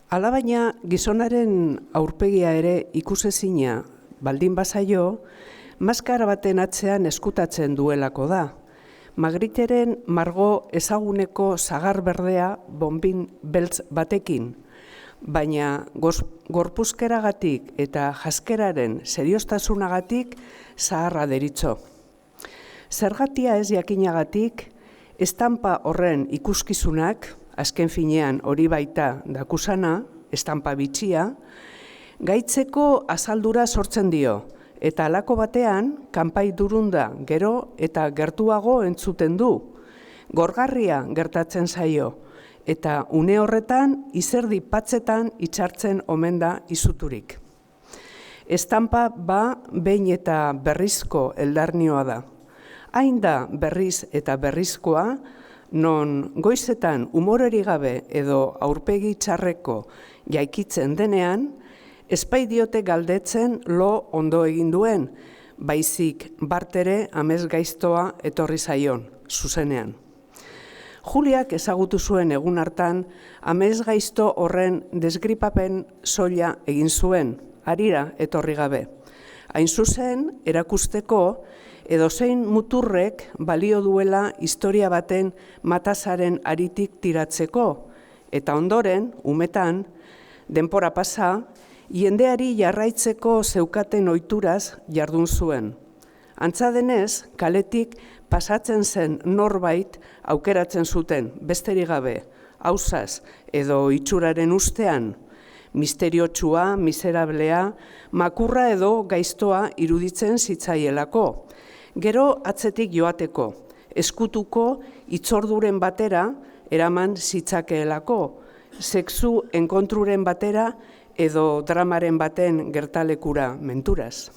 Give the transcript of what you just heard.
Alabaina gizonaren aurpegia ere ikusezina baldin bazaio, maskara baten atzean eskutatzen duelako da. Magriteren margo ezaguneko sagar berdea bonbin beltz batekin, baina gorpuzkeragatik eta jaskeraren seriostasunagatik zaharra deritzo. Zergatia ez jakinagatik, estampa horren ikuskizunak, azken finean hori baita dakusana, estampa bitxia, gaitzeko azaldura sortzen dio, eta halako batean, kanpai durunda gero eta gertuago entzuten du. Gorgarria gertatzen zaio, eta une horretan izerdi patzetan itxartzen omen da izuturik. Estampa behin eta berrizko eldarnioa da. Hain da berriz eta berrizkoa, non goizetan umorerik gabe edo aurpegi txarreko jaikitzen denean, espaidiote galdetzen lo ondo egin duen, baizik bartere amesgaiztoa etorri zaion, zuzenean. Juliak ezagutu zuen egun hartan, amesgaizto horren desgripapen soila egin zuen, harira etorri gabe. Hain zuzen, erakusteko, edozein muturrek balio duela historia baten matazaren aritik tiratzeko, eta ondoren, umetan, denpora pasa, jendeari jarraitzeko zeukaten ohituraz jardun zuen. Antza denez, kaletik pasatzen zen norbait aukeratzen zuten, besterik gabe, ausaz edo itxuraren ustean, misteriotsua, miserablea, makurra edo gaiztoa iruditzen zitzaielako. Gero atzetik joateko, eskutuko itzorduren batera eraman zitzakeelako, sexu enkontruren batera edo dramaren baten gertalekura menturaz.